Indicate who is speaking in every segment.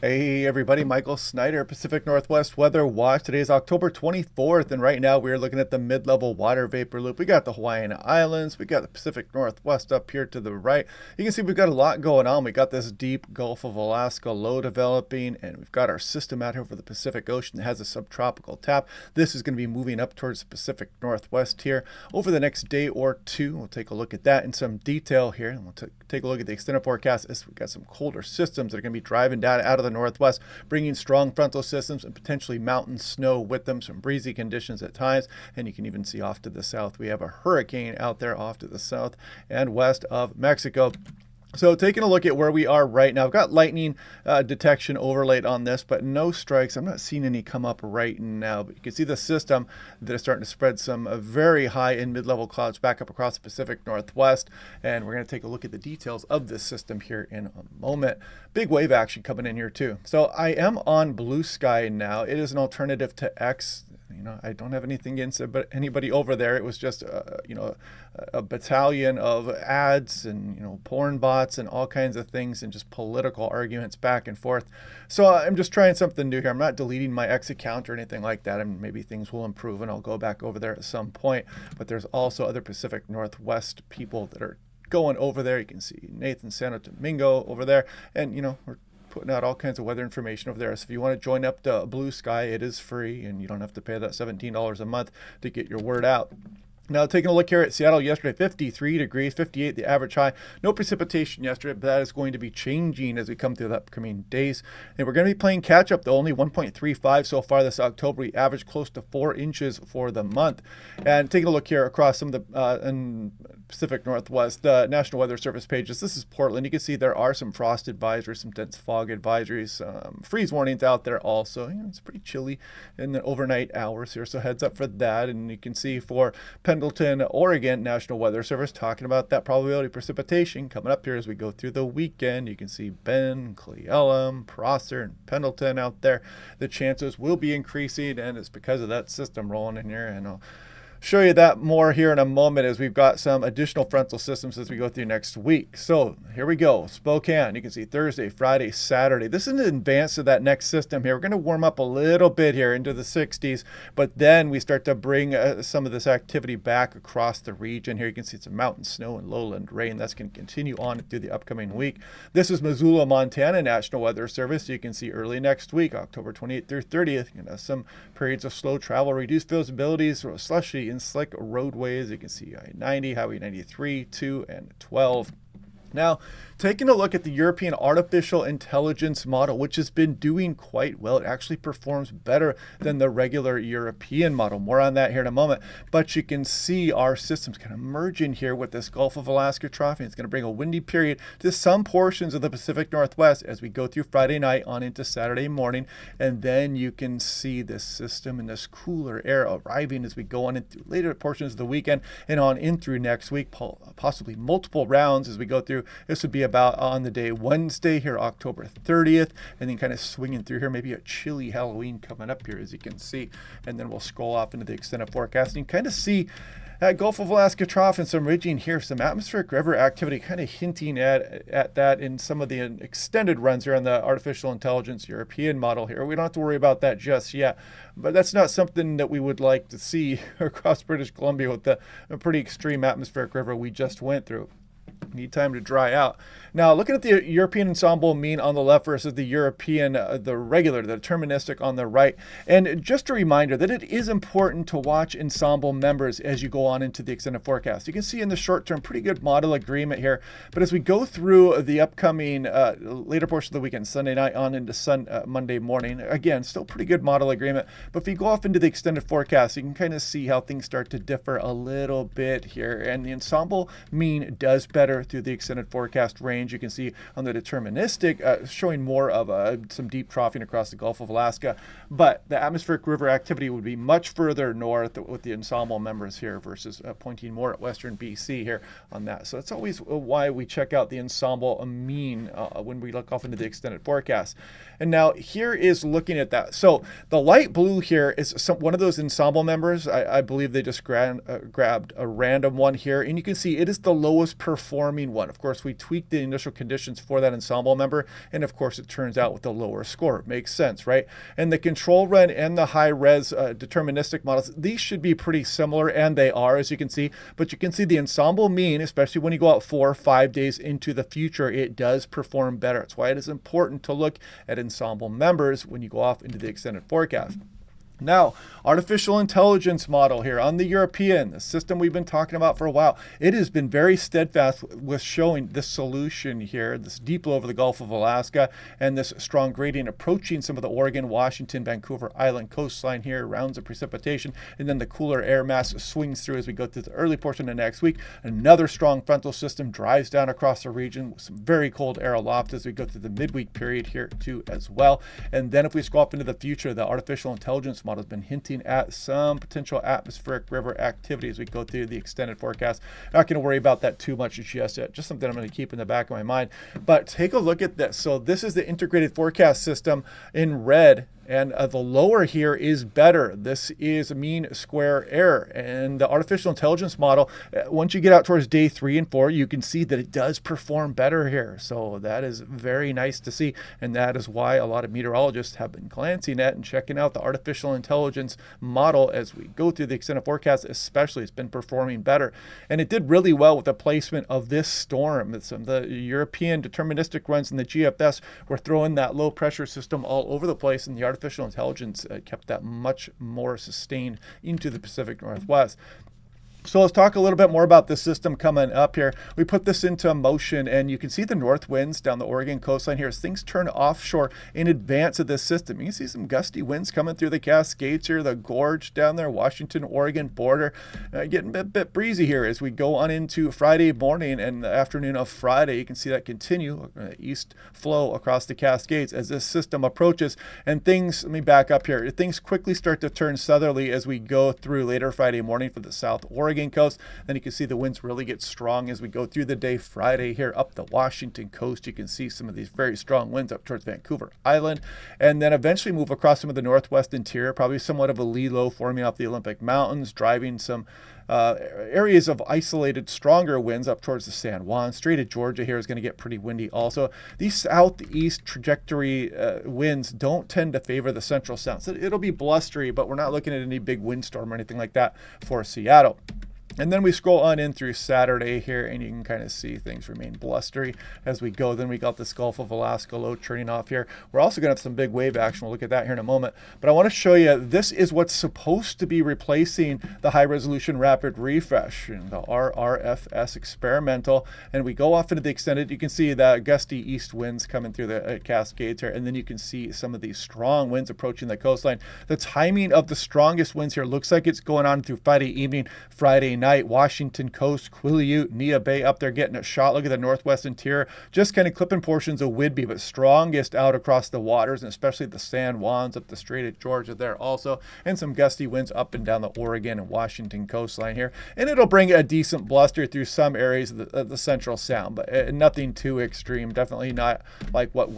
Speaker 1: Hey everybody, Michael Snyder, Pacific Northwest Weather Watch. Today is October 24th, and right now we are looking at the mid-level water vapor loop. We got the Hawaiian Islands, we got the Pacific Northwest up here to the right. You can see we've got a lot going on. We got this deep Gulf of Alaska low developing, and we've got our system out here over the Pacific Ocean that has a subtropical tap. This is going to be moving up towards the Pacific Northwest here over the next day or two. We'll take a look at that in some detail here, and we'll take a look at the extended forecast. We've got some colder systems that are going to be driving data out of the northwest, bringing strong frontal systems and potentially mountain snow with them, some breezy conditions at times. And you can even see off to the south, we have a hurricane out there off to the south and west of Mexico. So taking a look at where we are right now, I've got lightning detection overlaid on this, but no strikes. I'm not seeing any come up right now, but you can see the system that is starting to spread some very high and mid-level clouds back up across the Pacific Northwest. And we're going to take a look at the details of this system here in a moment. Big wave action coming in here too. So I am on Blue Sky now. It is an alternative to X. I don't have anything against it, but anybody over there, it was just, a battalion of ads and, porn bots and all kinds of things and just political arguments back and forth. So I'm just trying something new here. I'm not deleting my X account or anything like that. And maybe things will improve and I'll go back over there at some point. But there's also other Pacific Northwest people that are going over there. You can see Nathan Santo Domingo over there. And, we're putting out all kinds of weather information over there. So if you want to join up to Blue Sky, it is free and you don't have to pay that $17 a month to get your word out. Now, taking a look here at Seattle yesterday, 53 degrees, 58 the average high. No precipitation yesterday, but that is going to be changing as we come through the upcoming days. And we're going to be playing catch-up, though, only 1.35 so far this October. We averaged close to 4 inches for the month. And taking a look here across some of the Pacific Northwest, National Weather Service pages. This is Portland. You can see there are some frost advisories, some dense fog advisories, freeze warnings out there also. It's pretty chilly in the overnight hours here, so heads up for that. And you can see for Pendleton, Oregon, National Weather Service talking about that probability of precipitation coming up here as we go through the weekend. You can see Bend, Cle Elum, Prosser, and Pendleton out there. The chances will be increasing, and it's because of that system rolling in here. And I'll show you that more here in a moment as we've got some additional frontal systems as we go through next week. So here we go. Spokane, you can see Thursday, Friday, Saturday. This is in advance of that next system here. We're going to warm up a little bit here into the 60s, but then we start to bring some of this activity back across the region here. You can see some mountain snow and lowland rain. That's going to continue on through the upcoming week. This is Missoula, Montana National Weather Service. You can see early next week, October 28th through 30th, some periods of slow travel, reduced visibilities, slushy and slick roadways. You can see I-90, Highway 93, 2, and 12. Now, taking a look at the European artificial intelligence model, which has been doing quite well. It actually performs better than the regular European model. More on that here in a moment. But you can see our systems kind of merging here with this Gulf of Alaska trough. It's going to bring a windy period to some portions of the Pacific Northwest as we go through Friday night on into Saturday morning. And then you can see this system and this cooler air arriving as we go on into later portions of the weekend and on in through next week, possibly multiple rounds as we go through. This would be about on the day Wednesday here, October 30th, and then kind of swinging through here, maybe a chilly Halloween coming up here, as you can see. And then we'll scroll off into the extended forecast and kind of see that Gulf of Alaska trough and some ridging here, some atmospheric river activity kind of hinting at that in some of the extended runs here on the artificial intelligence European model here. We don't have to worry about that just yet, but that's not something that we would like to see across British Columbia with the pretty extreme atmospheric river we just went through. Need time to dry out. Now, looking at the European ensemble mean on the left versus the European, the regular, the deterministic on the right. And just a reminder that it is important to watch ensemble members as you go on into the extended forecast. You can see in the short term, pretty good model agreement here. But as we go through the upcoming later portion of the weekend, Sunday night on into Monday morning, again, still pretty good model agreement. But if you go off into the extended forecast, you can kind of see how things start to differ a little bit here. And the ensemble mean does better through the extended forecast range. You can see on the deterministic showing more of some deep troughing across the Gulf of Alaska, but the atmospheric river activity would be much further north with the ensemble members here versus pointing more at western BC here on that. So that's always why we check out the ensemble mean when we look off into the extended forecast. And now here is looking at that. So the light blue here is one of those ensemble members. I believe they just grabbed a random one here, and you can see it is the lowest performing performing one. Of course, we tweaked the initial conditions for that ensemble member, and of course, it turns out with a lower score. It makes sense, right? And the control run and the high-res deterministic models, these should be pretty similar, and they are, as you can see. But you can see the ensemble mean, especially when you go out 4 or 5 days into the future, it does perform better. That's why it is important to look at ensemble members when you go off into the extended forecast. Now, artificial intelligence model here on the European, the system we've been talking about for a while, it has been very steadfast with showing this solution here, this deep low over the Gulf of Alaska, and this strong gradient approaching some of the Oregon, Washington, Vancouver Island coastline here, rounds of precipitation, and then the cooler air mass swings through as we go through the early portion of next week. Another strong frontal system drives down across the region with some very cold air aloft as we go through the midweek period here too as well. And then if we scroll up into the future, the artificial intelligence model has been hinting at some potential atmospheric river activity as we go through the extended forecast. Not going to worry about that too much just yet, just something I'm going to keep in the back of my mind. But take a look at this. So this is the integrated forecast system in red. And the lower here is better. This is mean square error. And the artificial intelligence model, once you get out towards day 3 and 4, you can see that it does perform better here. So that is very nice to see. And that is why a lot of meteorologists have been glancing at and checking out the artificial intelligence model as we go through the extended forecast, especially. It's been performing better. And it did really well with the placement of this storm. The European deterministic runs in the GFS were throwing that low pressure system all over the place, and the artificial intelligence kept that much more sustained into the Pacific Northwest. So let's talk a little bit more about this system coming up here. We put this into motion, and you can see the north winds down the Oregon coastline here as things turn offshore in advance of this system. You can see some gusty winds coming through the Cascades here, the gorge down there, Washington-Oregon border, getting a bit breezy here as we go on into Friday morning and the afternoon of Friday. You can see that continue east flow across the Cascades as this system approaches. And things, let me back up here, things quickly start to turn southerly as we go through later Friday morning for the South Oregon coast. Then you can see the winds really get strong as we go through the day Friday here up the Washington coast. You can see some of these very strong winds up towards Vancouver Island, and then eventually move across some of the northwest interior, probably somewhat of a lee low forming off the Olympic Mountains, driving some areas of isolated stronger winds up towards the San Juan. Strait of Georgia here is going to get pretty windy also. These southeast trajectory winds don't tend to favor the central sound. So it'll be blustery, but we're not looking at any big windstorm or anything like that for Seattle. And then we scroll on in through Saturday here, and you can kind of see things remain blustery as we go. Then we got this Gulf of Alaska low turning off here. We're also going to have some big wave action. We'll look at that here in a moment. But I want to show you, this is what's supposed to be replacing the high-resolution rapid refresh, and the RRFS experimental. And we go off into the extended. You can see that gusty east winds coming through the Cascades here. And then you can see some of these strong winds approaching the coastline. The timing of the strongest winds here looks like it's going on through Friday evening, Friday night, Washington coast, Quileute, Nia Bay up there getting a shot. Look at the northwest interior, just kind of clipping portions of Whidbey, but strongest out across the waters, and especially the San Juans up the Strait of Georgia there also, and some gusty winds up and down the Oregon and Washington coastline here. And it'll bring a decent bluster through some areas of the central sound, but nothing too extreme. Definitely not like what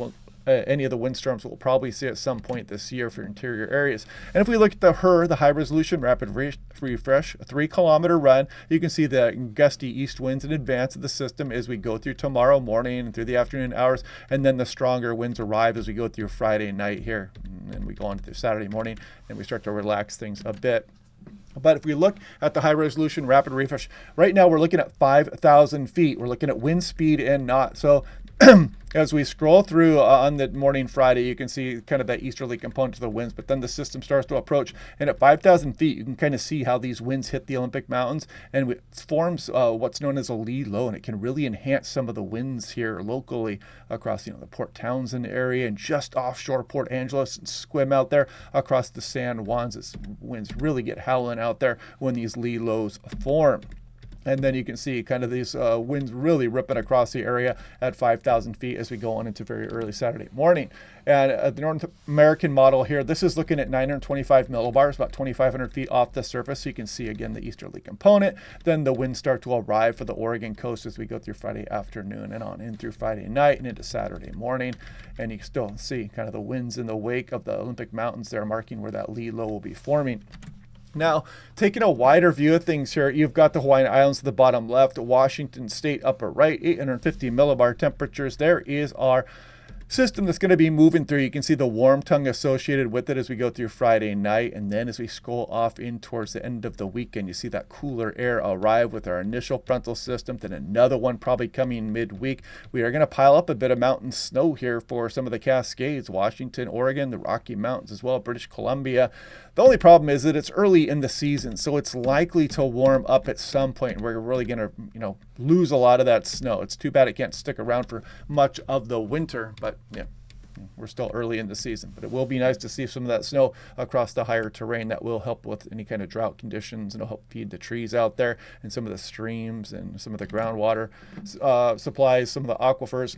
Speaker 1: any of the windstorms we'll probably see at some point this year for interior areas. And if we look at the high resolution rapid refresh 3-kilometer run, you can see the gusty east winds in advance of the system as we go through tomorrow morning and through the afternoon hours, and then the stronger winds arrive as we go through Friday night here, and we go on through Saturday morning, and we start to relax things a bit. But if we look at the high-resolution rapid refresh, right now we're looking at 5,000 feet. We're looking at wind speed and knot. So as we scroll through on the morning Friday, you can see kind of that easterly component to the winds, but then the system starts to approach. And at 5,000 feet, you can kind of see how these winds hit the Olympic Mountains, and it forms what's known as a lee low, and it can really enhance some of the winds here locally across, the Port Townsend area and just offshore Port Angeles and Squim out there across the San Juans. As winds really get howling out there when these lee lows form. And then you can see kind of these winds really ripping across the area at 5,000 feet as we go on into very early Saturday morning. And the North American model here, this is looking at 925 millibars, about 2,500 feet off the surface. So you can see, again, the easterly component. Then the winds start to arrive for the Oregon coast as we go through Friday afternoon and on in through Friday night and into Saturday morning. And you can still see kind of the winds in the wake of the Olympic Mountains there marking where that lee low will be forming. Now, taking a wider view of things here, you've got the Hawaiian Islands to the bottom left, Washington State upper right, 850 millibar temperatures. There is our system that's going to be moving through. You can see the warm tongue associated with it as we go through Friday night, and then as we scroll off in towards the end of the weekend, you see that cooler air arrive with our initial frontal system, then another one probably coming midweek. We are going to pile up a bit of mountain snow here for some of the Cascades, Washington, Oregon, the Rocky Mountains as well, British Columbia. The only problem is that it's early in the season, so it's likely to warm up at some point, and we're really going to, lose a lot of that snow. It's too bad it can't stick around for much of the winter, but yeah, we're still early in the season. But it will be nice to see some of that snow across the higher terrain. That will help with any kind of drought conditions, and it'll help feed the trees out there and some of the streams and some of the groundwater supplies, some of the aquifers.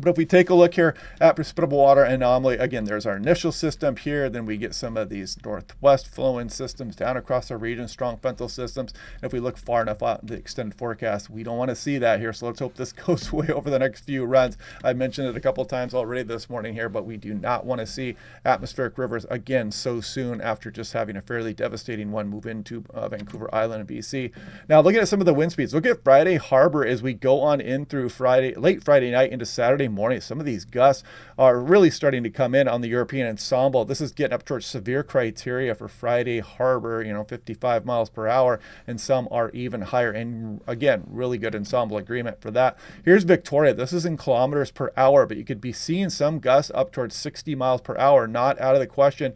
Speaker 1: But if we take a look here at precipitable water anomaly, again, there's our initial system here. Then we get some of these northwest flowing systems down across the region, strong frontal systems. And if we look far enough out in the extended forecast, we don't want to see that here. So let's hope this goes away over the next few runs. I mentioned it a couple of times already this morning here, but we do not want to see atmospheric rivers again so soon after just having a fairly devastating one move into Vancouver Island in BC. Now, looking at some of the wind speeds, look at Friday Harbor as we go on in through late Friday night into Saturday morning. Some of these gusts are really starting to come in on the European ensemble. This is getting up towards severe criteria for Friday Harbor, 55 miles per hour, and some are even higher. And again, really good ensemble agreement for that. Here's Victoria. This is in kilometers per hour, but you could be seeing some gusts up towards 60 miles per hour. Not out of the question.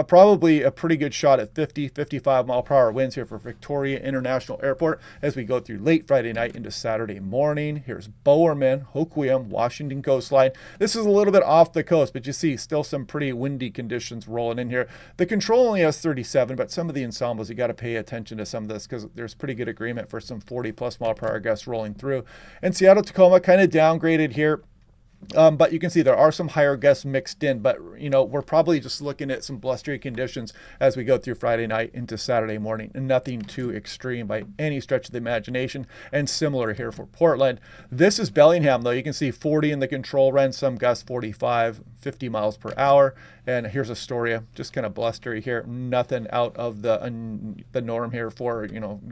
Speaker 1: Probably a pretty good shot at 50, 55 mile per hour winds here for Victoria International Airport as we go through late Friday night into Saturday morning. Here's Bowerman, Hoquiam, Washington coastline. This is a little bit off the coast, but you see still some pretty windy conditions rolling in here. The control only has 37, but some of the ensembles, you got to pay attention to some of this because there's pretty good agreement for some 40 plus mile per hour gusts rolling through. And Seattle Tacoma kind of downgraded here. But you can see there are some higher gusts mixed in, but we're probably just looking at some blustery conditions as we go through Friday night into Saturday morning, and nothing too extreme by any stretch of the imagination. And similar here for Portland. This is Bellingham, though. You can see 40 in the control run, some gusts 45, 50 miles per hour. And here's Astoria, just kind of blustery here. Nothing out of the norm here for,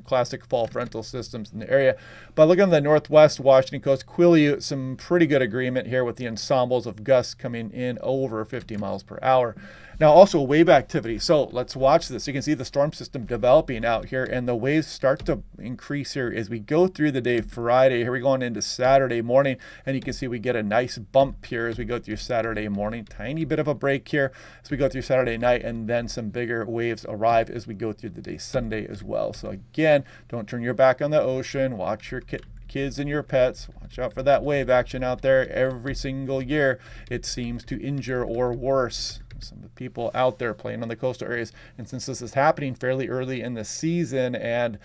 Speaker 1: classic fall frontal systems in the area. But look on the northwest Washington coast, Quileute, some pretty good agreement here with the ensembles of gusts coming in over 50 miles per hour. Now, also wave activity. So let's watch this. You can see the storm system developing out here, and the waves start to increase here as we go through the day Friday. Here we go on into Saturday morning, and you can see we get a nice bump here as we go through Saturday morning. Tiny bit of a break here as we go through Saturday night, and then some bigger waves arrive as we go through the day Sunday as well. So again, don't turn your back on the ocean. Watch your kids and your pets. Watch out for that wave action out there. Every single year, it seems to injure or worse some of the people out there playing on the coastal areas. And since this is happening fairly early in the season and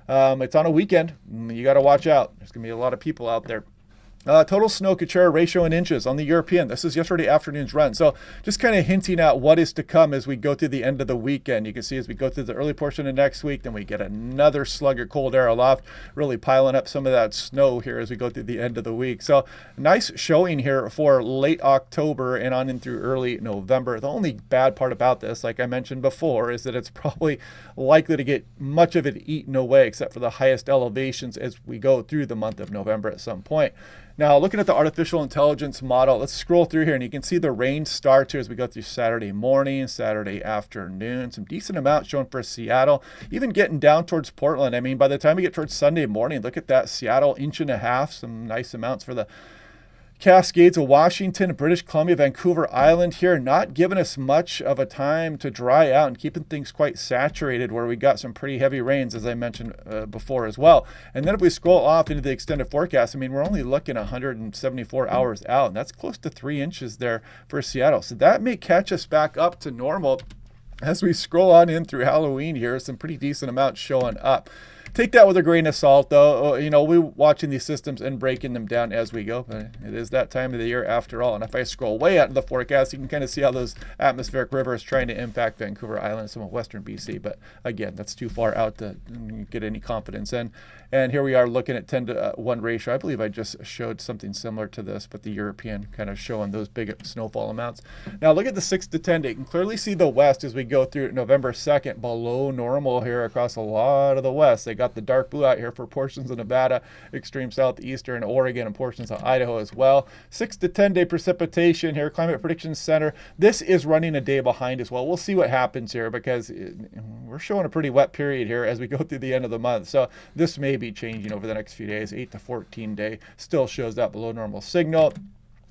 Speaker 1: it's on a weekend, you got to watch out. There's going to be a lot of people out there. Total snow Kachura ratio in inches on the European. This is yesterday afternoon's run. So just kind of hinting at what is to come as we go through the end of the weekend. You can see as we go through the early portion of next week, then we get another slug of cold air aloft, really piling up some of that snow here as we go through the end of the week. So nice showing here for late October and on in through early November. The only bad part about this, like I mentioned before, is that it's probably likely to get much of it eaten away except for the highest elevations as we go through the month of November at some point. Now, looking at the artificial intelligence model, let's scroll through here and you can see the range starts here as we go through Saturday morning, Saturday afternoon, some decent amounts shown for Seattle, even getting down towards Portland. I mean, by the time we get towards Sunday morning, look at that Seattle 1.5 inches, some nice amounts for the Cascades of Washington, British Columbia, Vancouver Island here, not giving us much of a time to dry out and keeping things quite saturated where we got some pretty heavy rains, as I mentioned before as well. And then if we scroll off into the extended forecast, I mean, we're only looking 174 hours out, and that's close to 3 inches there for Seattle. So that may catch us back up to normal as we scroll on in through Halloween here. Some pretty decent amounts showing up. take that with a grain of salt, though. You know, we're watching these systems and breaking them down as we go. But it is that time of the year after all. And if I scroll way out of the forecast, you can kind of see how those atmospheric rivers trying to impact Vancouver Island and some of western BC. But again, that's too far out to get any confidence in. And here we are looking at 10-to-1 ratio. I believe I just showed something similar to this, but the European kind of showing those big snowfall amounts. Now look at the 6 to 10 day. You can clearly see the west as we go through November 2nd below normal here across a lot of the west. They got the dark blue out here for portions of Nevada, extreme southeastern Oregon, and portions of Idaho as well. 6 to 10 day precipitation here, Climate Prediction Center. This is running a day behind as well. We'll see what happens here because we're showing a pretty wet period here as we go through the end of the month. So this may be changing over the next few days. 8 to 14 day still shows that below normal signal.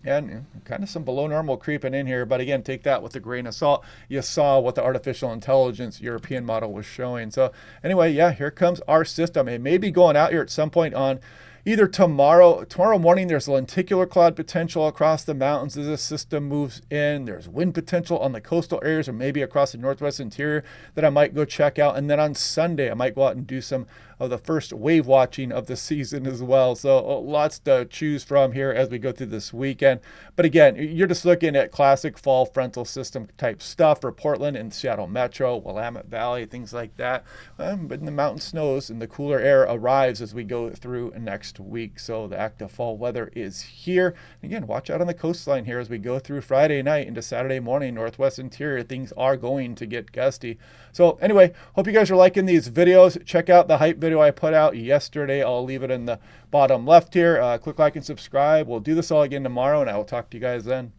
Speaker 1: And kind of some below normal creeping in here. But again, take that with a grain of salt. You saw what the artificial intelligence European model was showing. So anyway, yeah, here comes our system. It may be going out here at some point on either tomorrow morning. There's lenticular cloud potential across the mountains as this system moves in. There's wind potential on the coastal areas or maybe across the northwest interior that I might go check out. And then on Sunday, I might go out and do some of the first wave watching of the season as well. So lots to choose from here as we go through this weekend. But again, you're just looking at classic fall frontal system type stuff for Portland and Seattle Metro, Willamette Valley, things like that. But the mountain snows and the cooler air arrives as we go through next week. So the active fall weather is here. Again, watch out on the coastline here as we go through Friday night into Saturday morning, northwest interior. Things are going to get gusty. So anyway, hope you guys are liking these videos. Check out the hype video I put out yesterday. I'll leave it in the bottom left here. Click like and subscribe. We'll do this all again tomorrow, and I will talk to you guys then.